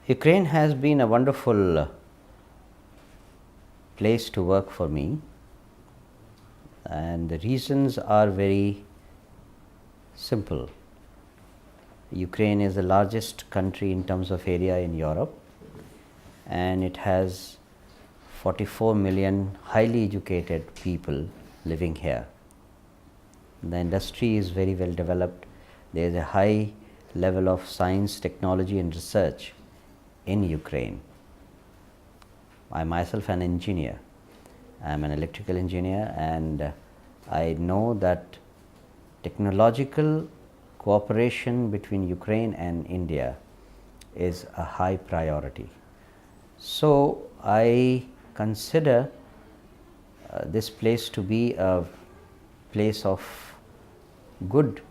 Ukraine has been a wonderful place to work for me, and the reasons are very simple. Ukraine is the largest country in terms of area in Europe, and it has 44 million highly educated people living here. The industry is very well developed. There is a high level of science, technology and research in Ukraine. I myself am an engineer. I am an electrical engineer, and I know that technological cooperation between Ukraine and India is a high priority. So, I consider this place to be a place of good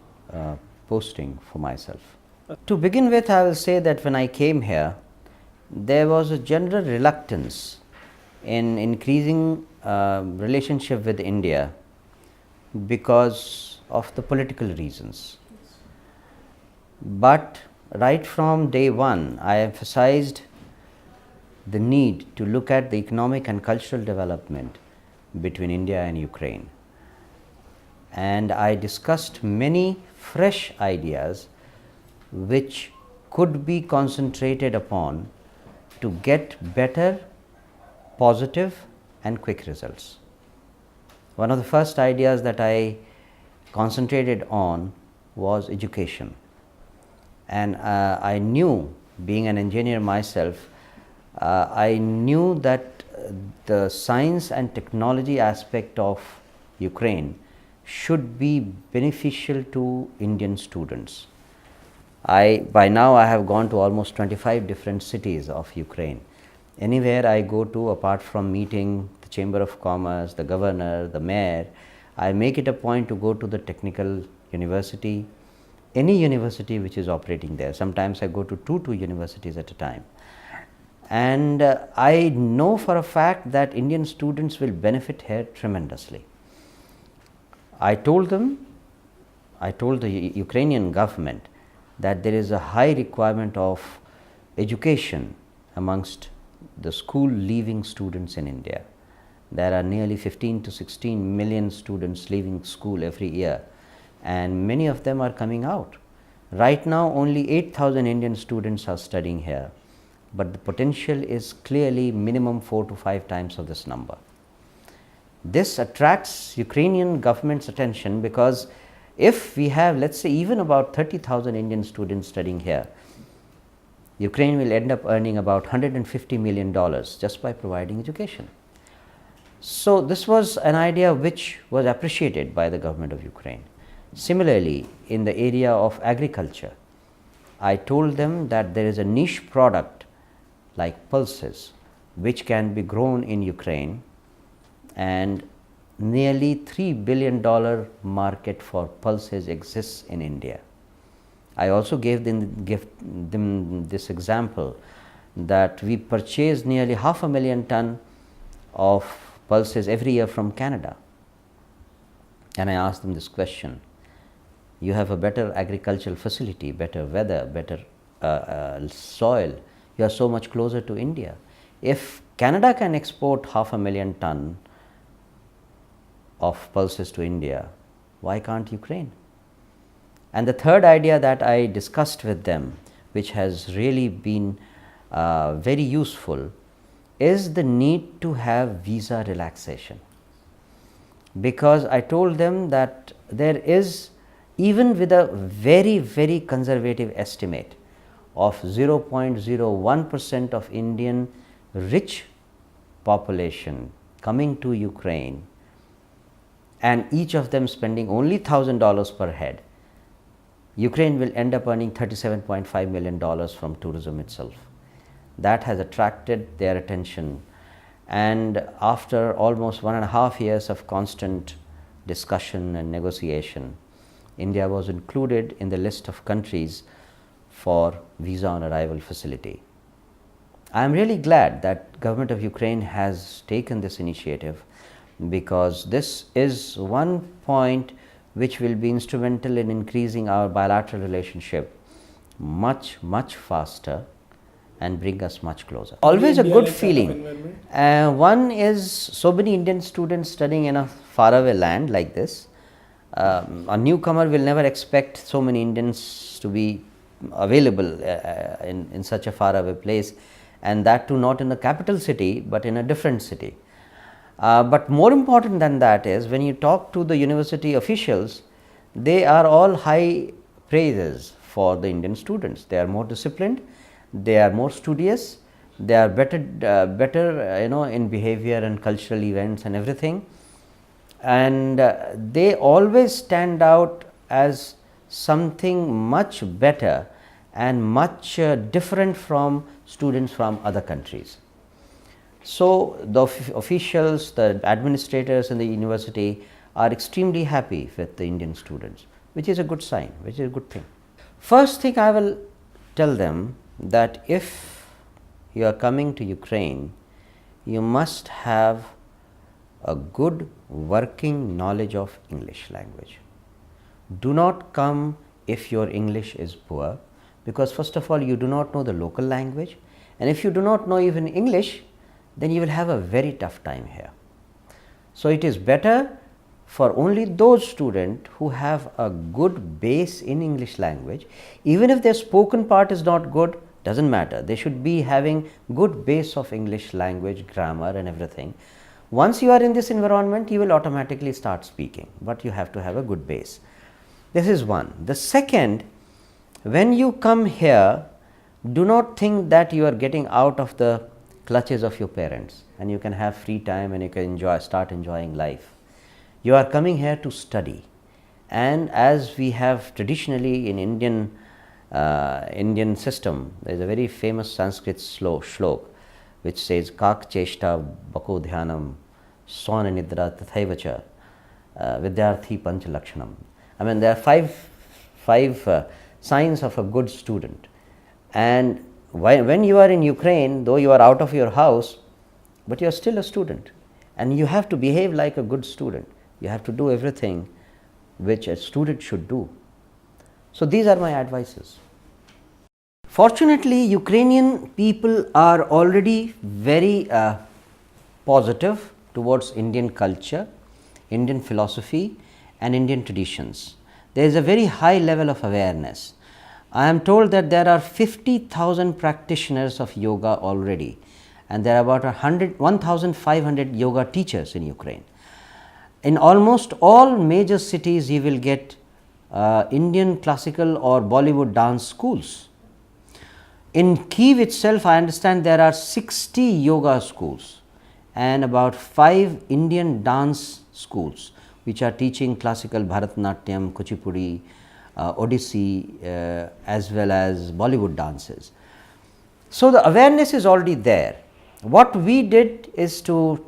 posting for myself. To begin with, I will say that when I came here, there was a general reluctance in increasing relationship with India because of the political reasons. But right from day one, I emphasized the need to look at the economic and cultural development between India and Ukraine. And I discussed many fresh ideas which could be concentrated upon to get better, positive and quick results. One of the first ideas that I concentrated on was education. And I knew, being an engineer myself, I knew that the science and technology aspect of Ukraine should be beneficial to Indian students. By now I have gone to almost 25 different cities of Ukraine. Anywhere I go to, apart from meeting the Chamber of Commerce, the governor, the mayor, I make it a point to go to the technical university, any university which is operating there. Sometimes I go to two universities at a time. And I know for a fact that Indian students will benefit here tremendously. I told the Ukrainian government that there is a high requirement of education amongst the school leaving students in India. There are nearly 15 to 16 million students leaving school every year, and many of them are coming out. Right now only 8,000 Indian students are studying here, but the potential is clearly minimum 4 to 5 times of this number. This attracts Ukrainian government's attention because if we have, let's say, even about 30,000 Indian students studying here, Ukraine will end up earning about $150 million just by providing education. So, this was an idea which was appreciated by the government of Ukraine. Similarly, in the area of agriculture, I told them that there is a niche product like pulses which can be grown in Ukraine, and nearly $3 billion market for pulses exists in India. I also gave them this example that we purchase nearly 500,000 tons of pulses every year from Canada. And I asked them this question: you have a better agricultural facility, better weather, better soil, you are so much closer to India. If Canada can export 500,000 tons of pulses to India, why can't Ukraine? And the third idea that I discussed with them, which has really been very useful, is the need to have visa relaxation. Because I told them that there is, even with a very, very conservative estimate of 0.01% of Indian rich population coming to Ukraine, and each of them spending only $1,000 per head, Ukraine will end up earning $37.5 million from tourism itself. That has attracted their attention, and after almost 1.5 years of constant discussion and negotiation, India was included in the list of countries for visa on arrival facility. I am really glad that government of Ukraine has taken this initiative, because this is one point which will be instrumental in increasing our bilateral relationship much faster and bring us much closer. Always a good feeling. One is so many Indian students studying in a faraway land like this. A newcomer will never expect so many Indians to be available in such a faraway place, and that too not in the capital city but in a different city. But more important than that is when you talk to the university officials, they are all high praises for the Indian students. They are more disciplined, they are more studious, they are better in behavior and cultural events and everything, and they always stand out as something much better and much different from students from other countries. So, the officials, the administrators in the university are extremely happy with the Indian students, which is a good sign, which is a good thing. First thing I will tell them that if you are coming to Ukraine, you must have a good working knowledge of English language. Do not come if your English is poor, because first of all you do not know the local language, and if you do not know even English, then you will have a very tough time here. So, it is better for only those students who have a good base in English language. Even if their spoken part is not good, does not matter, they should be having good base of English language, grammar and everything. Once you are in this environment, you will automatically start speaking, but you have to have a good base. This is one. The second, when you come here, do not think that you are getting out of the clutches of your parents and you can have free time and you can start enjoying life. You are coming here to study, and as we have traditionally in Indian system, there is a very famous Sanskrit shlok which says Kak cheshta bako dhyanam swana nidra tathaivacha vidyarthi pancha lakshanam. I mean, there are five signs of a good student, and when you are in Ukraine, though you are out of your house, but you are still a student and you have to behave like a good student. You have to do everything which a student should do. So, these are my advices. Fortunately, Ukrainian people are already very positive towards Indian culture, Indian philosophy and Indian traditions. There is a very high level of awareness. I am told that there are 50,000 practitioners of yoga already, and there are about 1,500 yoga teachers in Ukraine. In almost all major cities, you will get Indian classical or Bollywood dance schools. In Kyiv itself, I understand there are 60 yoga schools and about 5 Indian dance schools which are teaching classical Bharatanatyam, Kuchipudi, Odissi as well as Bollywood dances. So, the awareness is already there. What we did is to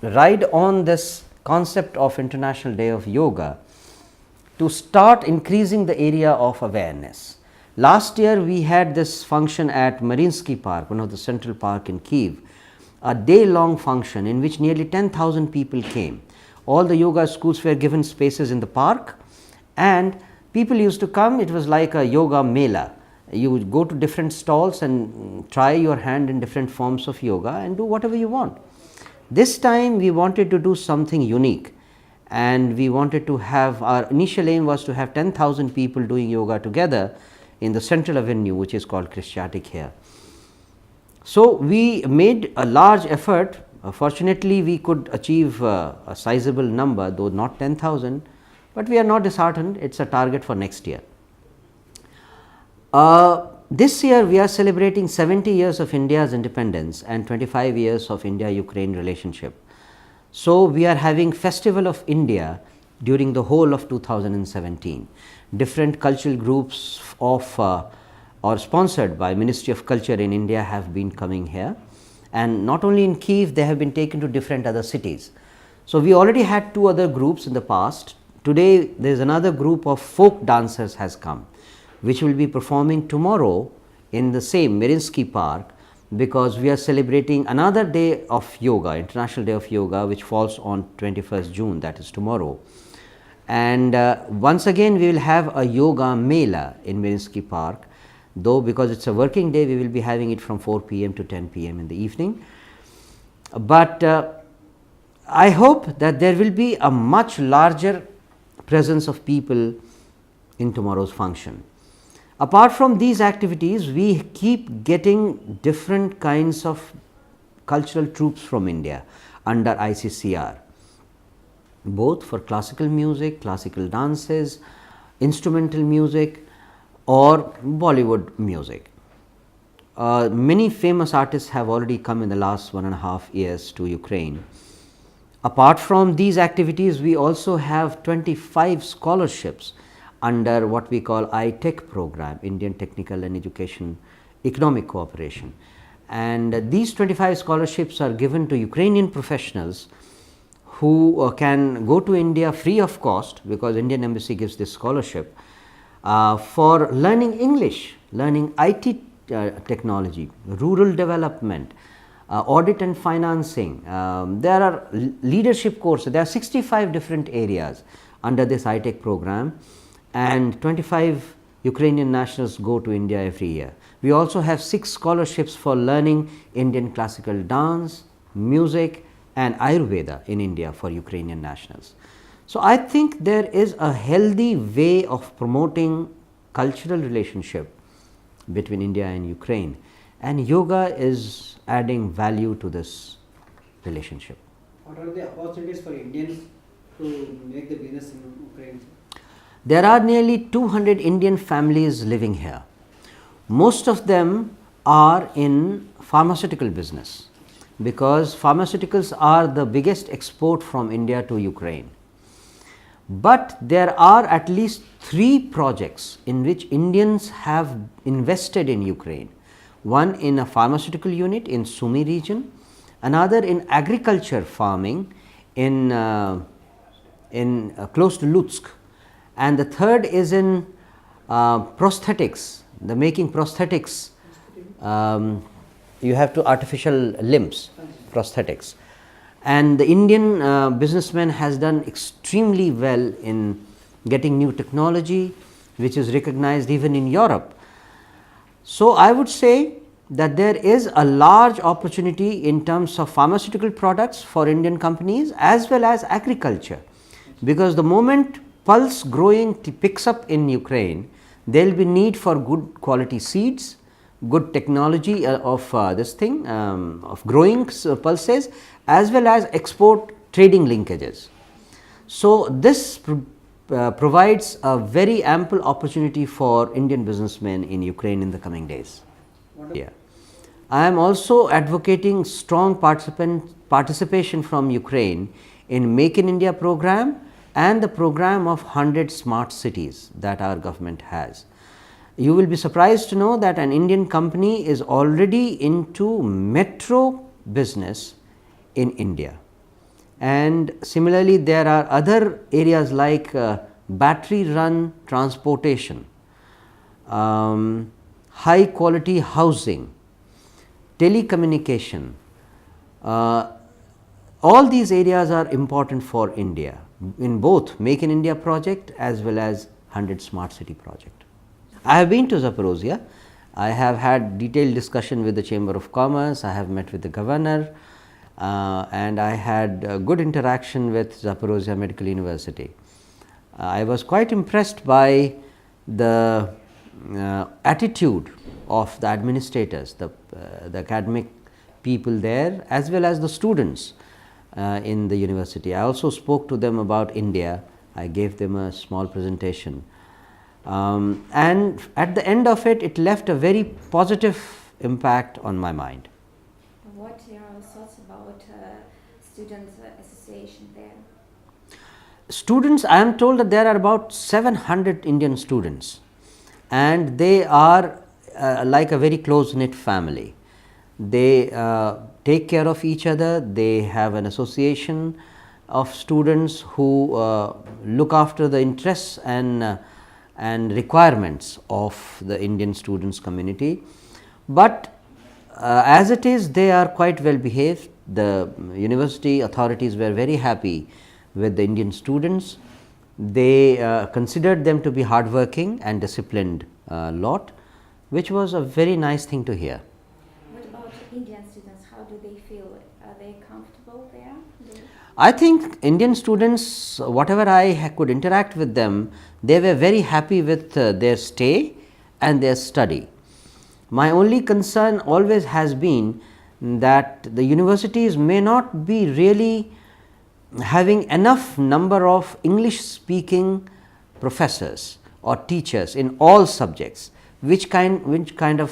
ride on this concept of International Day of Yoga to start increasing the area of awareness. Last year we had this function at Mariinsky Park, one of the central park in Kyiv, a day long function in which nearly 10,000 people came. All the yoga schools were given spaces in the park and people used to come. It was like a yoga mela. You would go to different stalls and try your hand in different forms of yoga and do whatever you want. This time we wanted to do something unique, and we wanted to have, our initial aim was to have 10,000 people doing yoga together in the central avenue, which is called Christiatic here. So, we made a large effort. Fortunately, we could achieve a sizable number, though not 10,000, but we are not disheartened. It is a target for next year. This year we are celebrating 70 years of India's independence and 25 years of India-Ukraine relationship. So, we are having Festival of India during the whole of 2017. Different cultural groups of or sponsored by Ministry of Culture in India have been coming here, and not only in Kyiv, they have been taken to different other cities. So, we already had 2 other groups in the past. Today there is another group of folk dancers has come, which will be performing tomorrow in the same Mariinsky Park, because we are celebrating another day of yoga, International Day of Yoga, which falls on 21st June, that is tomorrow. And once again we will have a yoga mela in Mariinsky Park. though because it is a working day we will be having it from 4 p.m. to 10 p.m. in the evening. But I hope that there will be a much larger presence of people in tomorrow's function. Apart from these activities, we keep getting different kinds of cultural troupes from India under ICCR, both for classical music, classical dances, instrumental music or Bollywood music. Many famous artists have already come in the last 1.5 years to Ukraine. Apart from these activities, we also have 25 scholarships under what we call ITEC program, Indian Technical and Education Economic Cooperation. And these 25 scholarships are given to Ukrainian professionals who can go to India free of cost, because Indian Embassy gives this scholarship, for learning English, learning IT technology, rural development, audit and financing. There are leadership courses. There are 65 different areas under this ITEC program, and 25 Ukrainian nationals go to India every year. We also have 6 scholarships for learning Indian classical dance, music and Ayurveda in India for Ukrainian nationals. So, I think there is a healthy way of promoting cultural relationship between India and Ukraine, and yoga is adding value to this relationship. What are the opportunities for Indians to make the business in Ukraine? There are nearly 200 Indian families living here. Most of them are in pharmaceutical business, because pharmaceuticals are the biggest export from India to Ukraine. But there are at least 3 projects in which Indians have invested in Ukraine. One in a pharmaceutical unit in Sumy region, another in agriculture farming in close to Lutsk, and the third is in prosthetics, the making prosthetics. You have to artificial limbs, prosthetics. And the Indian businessman has done extremely well in getting new technology, which is recognized even in Europe. So, I would say that there is a large opportunity in terms of pharmaceutical products for Indian companies as well as agriculture, because the moment pulse growing picks up in Ukraine, there will be need for good quality seeds, good technology of growing pulses, as well as export trading linkages. So, this provides a very ample opportunity for Indian businessmen in Ukraine in the coming days. Yeah. I am also advocating strong participation from Ukraine in Make in India program and the program of 100 smart cities that our government has. You will be surprised to know that an Indian company is already into metro business in India. And similarly, there are other areas like battery run transportation, high quality housing, telecommunication. All these areas are important for India in both Make in India project as well as 100 smart city project. I have been to Zaporozhye. I have had detailed discussion with the Chamber of Commerce. I have met with the governor, and I had good interaction with Zaporozhye Medical University. I was quite impressed by the attitude of the administrators, the academic people there, as well as the students in the university. I also spoke to them about India. I gave them a small presentation. And at the end of it, it left a very positive impact on my mind. What are your thoughts about students' association there? Students, I am told that there are about 700 Indian students, and they are like a very close knit family. They take care of each other. They have an association of students who look after the interests and requirements of the Indian students community. But as it is, they are quite well behaved. The university authorities were very happy with the Indian students. They considered them to be hardworking and disciplined lot. which was a very nice thing to hear. What about Indian students? How do they feel? Are they comfortable there? I think Indian students, whatever I could interact with them, they were very happy with their stay and their study. My only concern always has been that the universities may not be really having enough number of English speaking professors or teachers in all subjects, which kind of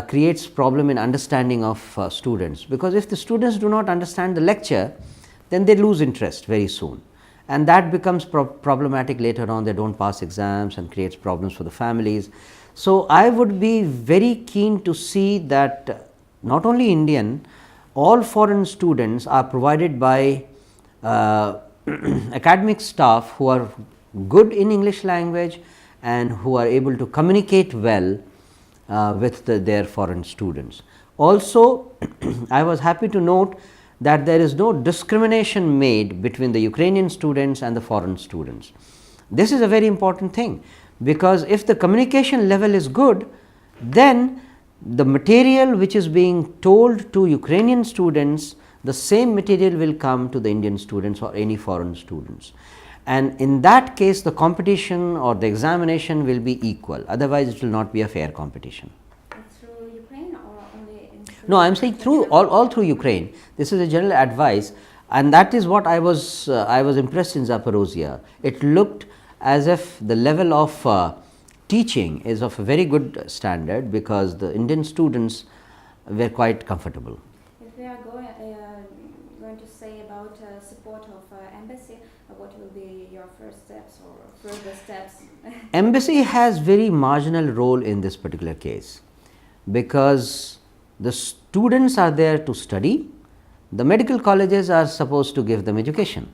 creates problem in understanding of students, because if the students do not understand the lecture, then they lose interest very soon, and that becomes problematic later on. They do not pass exams and creates problems for the families. So, I would be very keen to see that not only Indian, all foreign students are provided by academic staff who are good in English language and who are able to communicate well with their foreign students. Also, I was happy to note that there is no discrimination made between the Ukrainian students and the foreign students. This is a very important thing, because if the communication level is good, then the material which is being told to Ukrainian students, the same material will come to the Indian students or any foreign students, and in that case the competition or the examination will be equal, otherwise it will not be a fair competition. Through Ukraine or only in? No, I am saying through all through Ukraine. This is a general advice, and that is what I was impressed in Zaporozhye. It looked as if the level of teaching is of a very good standard, because the Indian students were quite comfortable. If we are going to say about support of embassy, what will be your first steps or further steps? Embassy has very marginal role in this particular case, because the students are there to study, the medical colleges are supposed to give them education.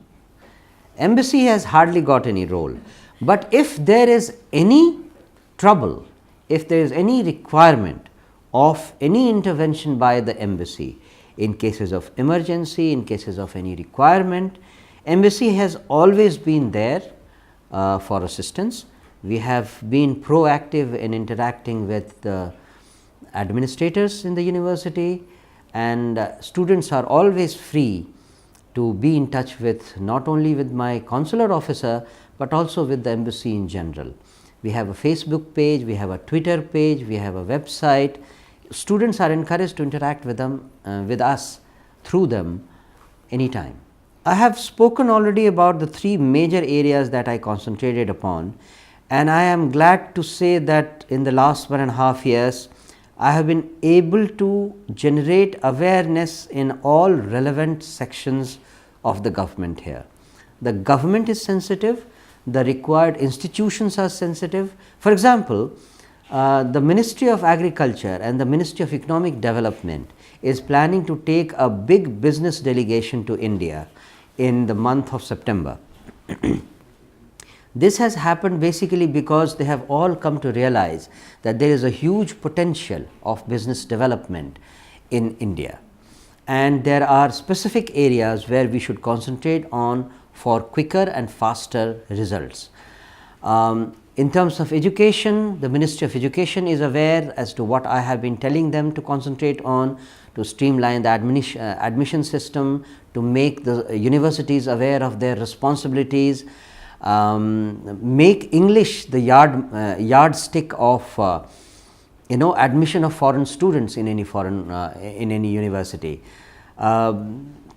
Embassy has hardly got any role, but if there is any trouble, if there is any requirement of any intervention by the embassy in cases of emergency, in cases of any requirement, embassy has always been there for assistance. We have been proactive in interacting with the administrators in the university, and students are always free to be in touch with not only with my consular officer, but also with the embassy in general. We have a Facebook page, we have a Twitter page, we have a website. Students are encouraged to interact with them, with us through them anytime. I have spoken already about the three major areas that I concentrated upon, and I am glad to say that in the last 1.5 years, I have been able to generate awareness in all relevant sections of the government here. The government is sensitive, the required institutions are sensitive. For example, the Ministry of Agriculture and the Ministry of Economic Development is planning to take a big business delegation to India in the month of September. This has happened basically because they have all come to realize that there is a huge potential of business development in India, and there are specific areas where we should concentrate on for quicker and faster results. In terms of education, the Ministry of Education is aware as to what I have been telling them to concentrate on, to streamline the admission system, to make the universities aware of their responsibilities, make English the yardstick of admission of foreign students in any university.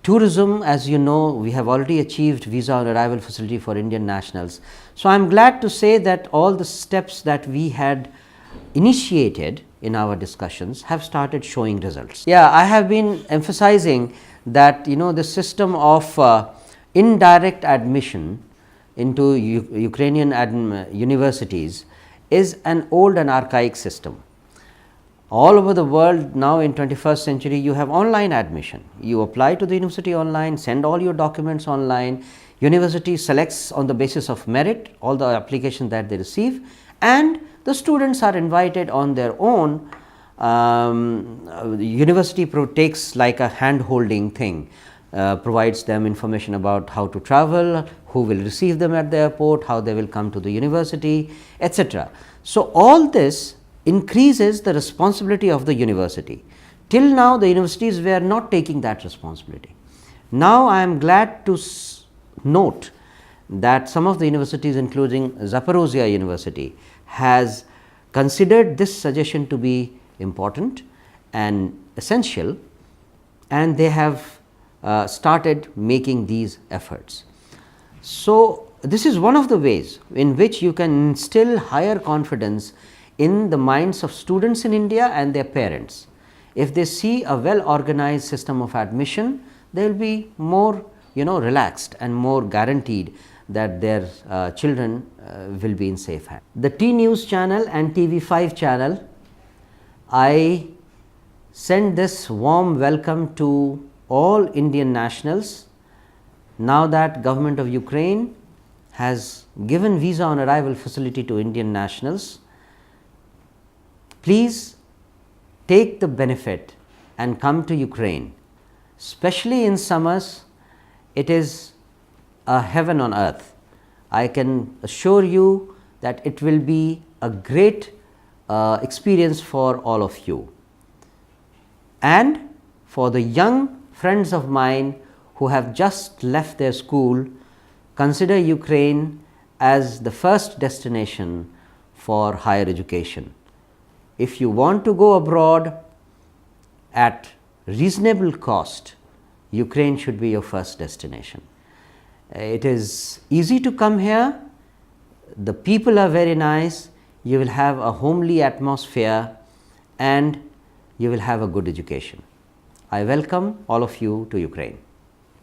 Tourism, as you know, we have already achieved visa on arrival facility for Indian nationals. So, I am glad to say that all the steps that we had initiated in our discussions have started showing results. Yeah, I have been emphasizing that the system of indirect admission into Ukrainian universities is an old and archaic system. All over the world now in 21st century, you have online admission. You apply to the university online, send all your documents online, university selects on the basis of merit all the applications that they receive, and the students are invited on their own. The university takes like a hand holding thing, provides them information about how to travel, who will receive them at the airport, how they will come to the university, etc. So, all this increases the responsibility of the university. Till now the universities were not taking that responsibility. Now I am glad to note that some of the universities, including Zaporozhye University, has considered this suggestion to be important and essential, and they have started making these efforts. So, this is one of the ways in which you can instill higher confidence in the minds of students in India and their parents. If they see a well organized system of admission, they will be more relaxed and more guaranteed that their children will be in safe hands. The T News channel and TV5 channel, I send this warm welcome to all Indian nationals. Now that government of Ukraine has given visa on arrival facility to Indian nationals, please take the benefit and come to Ukraine. Especially in summers, it is a heaven on earth. I can assure you that it will be a great experience for all of you. And for the young friends of mine who have just left their school, consider Ukraine as the first destination for higher education. If you want to go abroad at reasonable cost, Ukraine should be your first destination. It is easy to come here, the people are very nice, you will have a homely atmosphere and you will have a good education. I welcome all of you to Ukraine.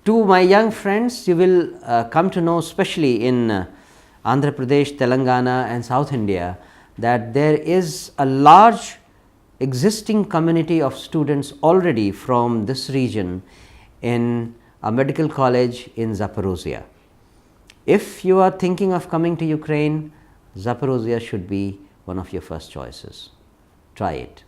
To my young friends, you will come to know, especially in Andhra Pradesh, Telangana and South India, that there is a large existing community of students already from this region in a medical college in Zaporozhye. If you are thinking of coming to Ukraine, Zaporozhye should be one of your first choices. Try it.